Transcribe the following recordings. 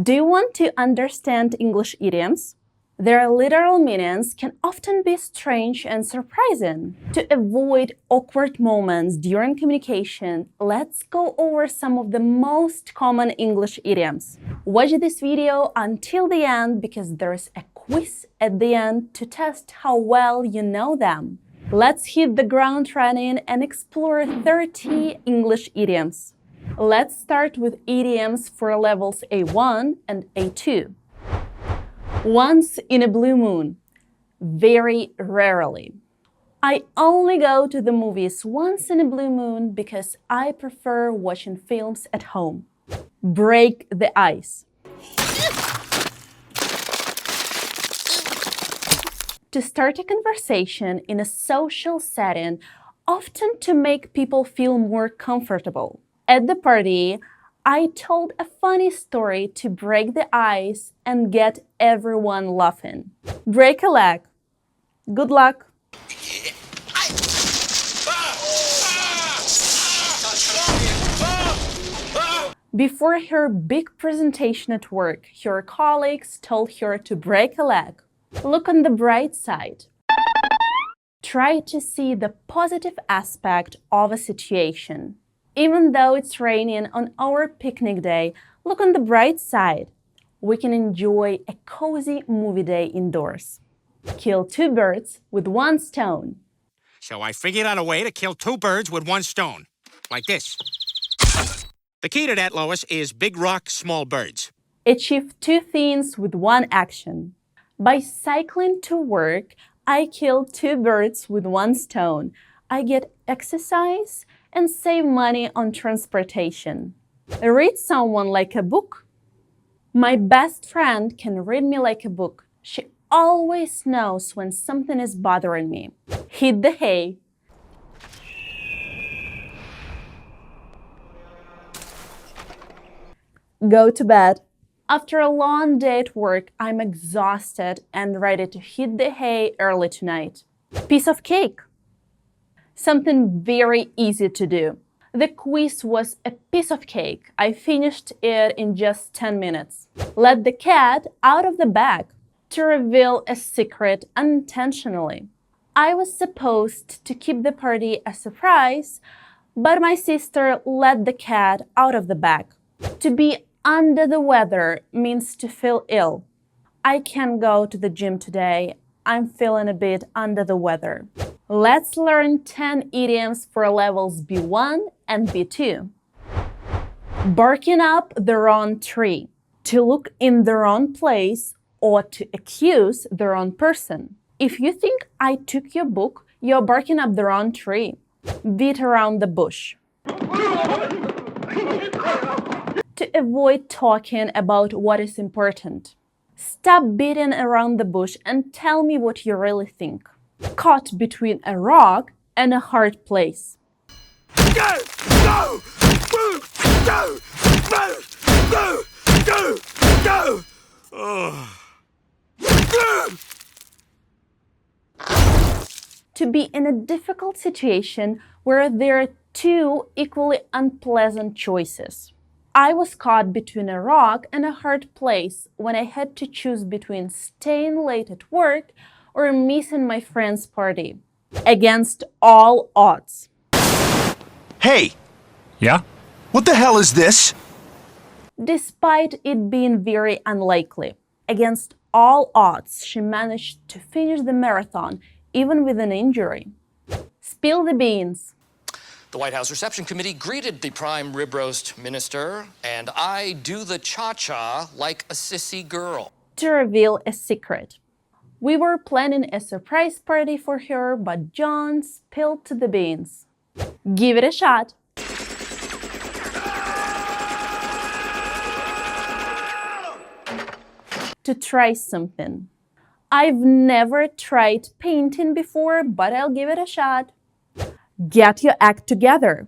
Do you want to understand English idioms? Their literal meanings can often be strange and surprising. To avoid awkward moments during communication, let's go over some of the most common English idioms. Watch this video until the end because there's a quiz at the end to test how well you know them. Let's hit the ground running and explore 30 English idioms. Let's start with idioms for levels A1 and A2. Once in a blue moon. Very rarely. I only go to the movies once in a blue moon because I prefer watching films at home. Break the ice. To start a conversation in a social setting, often to make people feel more comfortable. At the party, I told a funny story to break the ice and get everyone laughing. Break a leg. Good luck. Before her big presentation at work, her colleagues told her to break a leg. Look on the bright side. Try to see the positive aspect of a situation. Even though it's raining on our picnic day, look on the bright side. We can enjoy a cozy movie day indoors. Kill two birds with one stone. So I figured out a way to kill two birds with one stone. Like this. The key to that, Lois, is big rock, small birds. Achieve two things with one action. By cycling to work, I kill two birds with one stone. I get exercise and save money on transportation. Read someone like a book. My best friend can read me like a book. She always knows when something is bothering me. Hit the hay. Go to bed. After a long day at work, I'm exhausted and ready to hit the hay early tonight. Piece of cake. Something very easy to do. The quiz was a piece of cake. I finished it in just 10 minutes. Let the cat out of the bag. To reveal a secret unintentionally. I was supposed to keep the party a surprise, but my sister let the cat out of the bag. To be under the weather means to feel ill. I can't go to the gym today. I'm feeling a bit under the weather. Let's learn 10 idioms for levels B1 and B2. Barking up the wrong tree. To look in the wrong place or to accuse the wrong person. If you think I took your book, you're barking up the wrong tree. Beat around the bush. To avoid talking about what is important. Stop beating around the bush and tell me what you really think. Caught between a rock and a hard place. Go! Go! Move! Go! Move! Go! Go! Go! Oh. To be in a difficult situation where there are two equally unpleasant choices. I was caught between a rock and a hard place when I had to choose between staying late at work or missing my friend's party. Against all odds. Hey! Yeah? What the hell is this? Despite it being very unlikely, against all odds, she managed to finish the marathon, even with an injury. Spill the beans. The White House Reception Committee greeted the prime rib roast minister, and I do the cha-cha like a sissy girl. To reveal a secret. We were planning a surprise party for her, but John spilled the beans. Give it a shot. To try something. I've never tried painting before, but I'll give it a shot. Get your act together.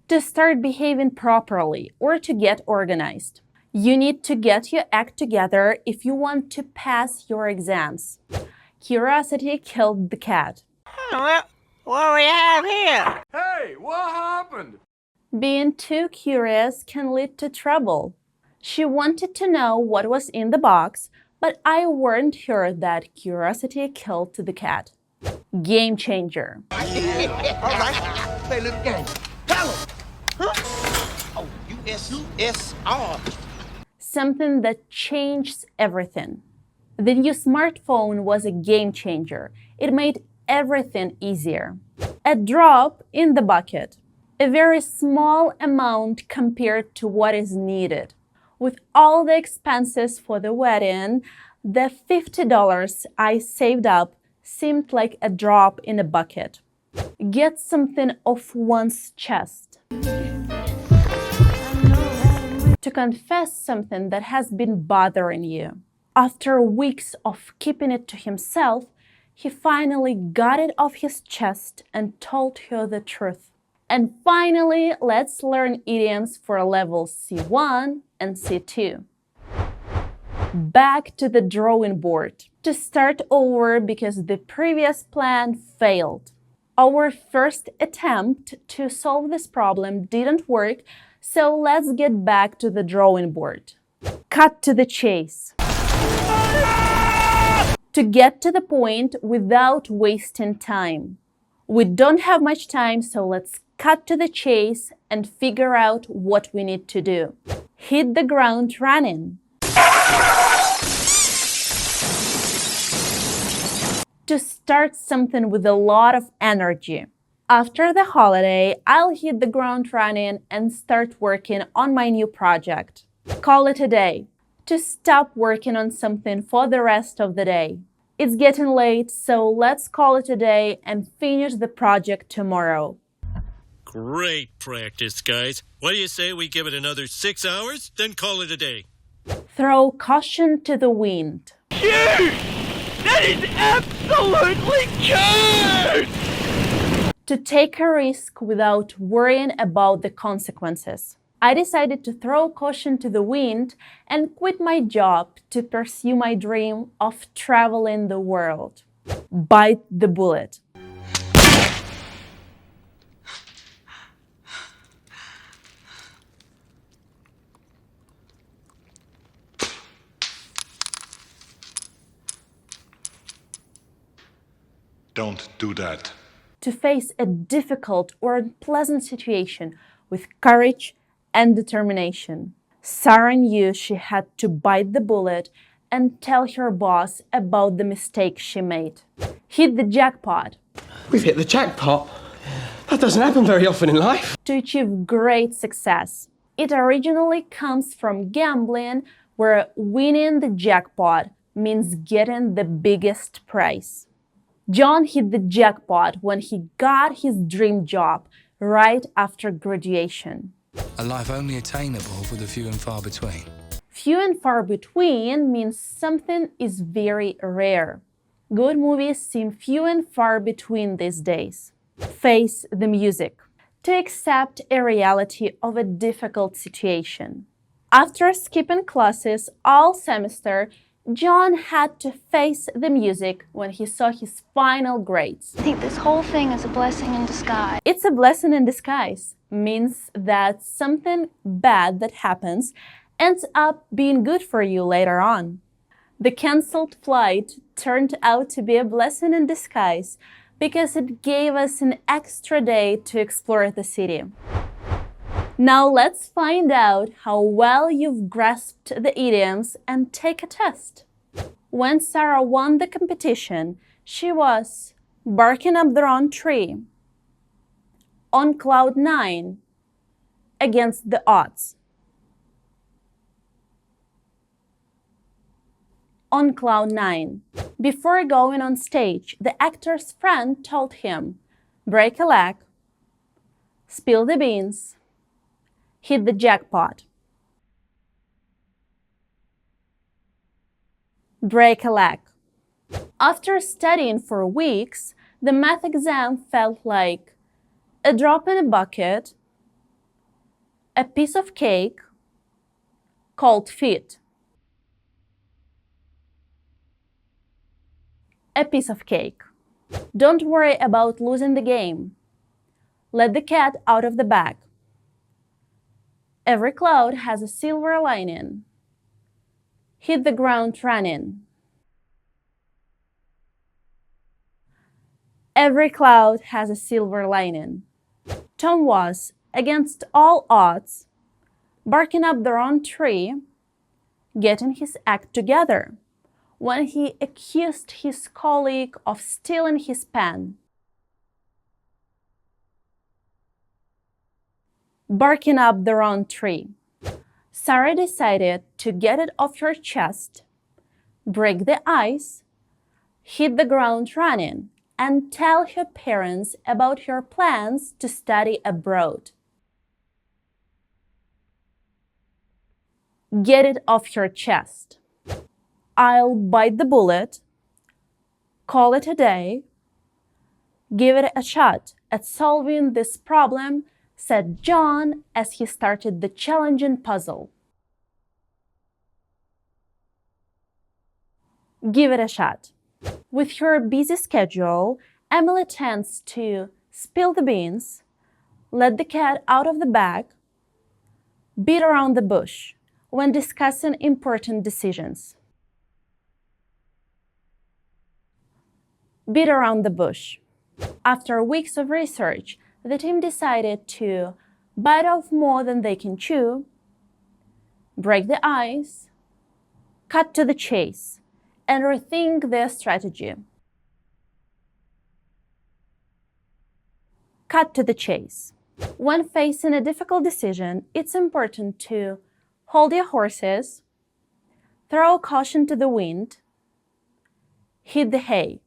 To start behaving properly or to get organized. You need to get your act together if you want to pass your exams. Curiosity killed the cat. What do we have here? Hey, what happened? Being too curious can lead to trouble. She wanted to know what was in the box, but I warned her that curiosity killed the cat. Game changer. All right, play a little game. Tell 'em. Huh? Oh, USSR. Something that changed everything. The new smartphone was a game changer. It made everything easier. A drop in the bucket. A very small amount compared to what is needed. With all the expenses for the wedding, the $50 I saved up seemed like a drop in a bucket. Get something off one's chest. To confess something that has been bothering you. After weeks of keeping it to himself, he finally got it off his chest and told her the truth. And finally, let's learn idioms for levels C1 and C2. Back to the drawing board. To start over because the previous plan failed. Our first attempt to solve this problem didn't work, so let's get back to the drawing board. Cut to the chase. To get to the point without wasting time. We don't have much time, so let's cut to the chase and figure out what we need to do. Hit the ground running. To start something with a lot of energy. After the holiday, I'll hit the ground running and start working on my new project. Call it a day. To stop working on something for the rest of the day. It's getting late, so let's call it a day and finish the project tomorrow. Great practice, guys. What do you say we give it another 6 hours, then call it a day? Throw caution to the wind. Huge! That is absolutely huge! To take a risk without worrying about the consequences. I decided to throw caution to the wind and quit my job to pursue my dream of traveling the world. Bite the bullet. Don't do that. To face a difficult or unpleasant situation with courage and determination. Sarah knew she had to bite the bullet and tell her boss about the mistake she made. Hit the jackpot. We've hit the jackpot. That doesn't happen very often in life. To achieve great success. It originally comes from gambling, where winning the jackpot means getting the biggest prize. John hit the jackpot when he got his dream job right after graduation. A life only attainable for the few and far between. Few and far between means something is very rare. Good movies seem few and far between these days. Face the music. To accept a reality of a difficult situation. After skipping classes all semester, John had to face the music when he saw his final grades. I think this whole thing is a blessing in disguise. It's a blessing in disguise. Means that something bad that happens ends up being good for you later on. The cancelled flight turned out to be a blessing in disguise because it gave us an extra day to explore the city. Now let's find out how well you've grasped the idioms and take a test. When Sarah won the competition, she was barking up the wrong tree, on cloud 9, against the odds. On cloud 9. Before going on stage, the actor's friend told him, break a leg, spill the beans, hit the jackpot. Break a leg. After studying for weeks, the math exam felt like a drop in a bucket, a piece of cake, cold feet. A piece of cake. Don't worry about losing the game. Let the cat out of the bag. Every cloud has a silver lining. Hit the ground running. Every cloud has a silver lining. Tom was, against all odds, barking up the wrong tree, getting his act together, when he accused his colleague of stealing his pen. Barking up the wrong tree. Sarah decided to get it off her chest, break the ice, hit the ground running, and tell her parents about her plans to study abroad. Get it off your chest. I'll bite the bullet, call it a day, give it a shot at solving this problem, said John as he started the challenging puzzle. Give it a shot. With her busy schedule, Emily tends to spill the beans, let the cat out of the bag, beat around the bush when discussing important decisions. Beat around the bush. After weeks of research, the team decided to bite off more than they can chew, break the ice, cut to the chase, and rethink their strategy. Cut to the chase. When facing a difficult decision, it's important to hold your horses, throw caution to the wind, hit the hay.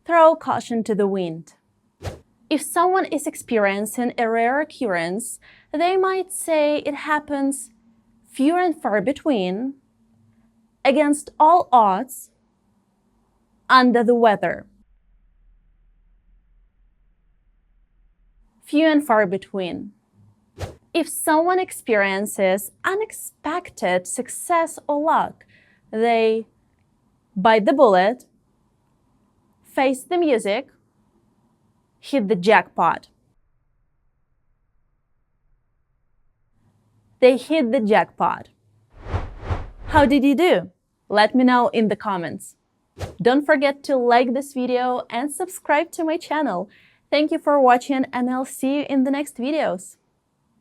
Throw caution to the wind. If someone is experiencing a rare occurrence, they might say it happens few and far between, against all odds, under the weather. Few and far between. If someone experiences unexpected success or luck, they bite the bullet, face the music, hit the jackpot. They hit the jackpot. How did you do? Let me know in the comments. Don't forget to like this video and subscribe to my channel. Thank you for watching, and I'll see you in the next videos.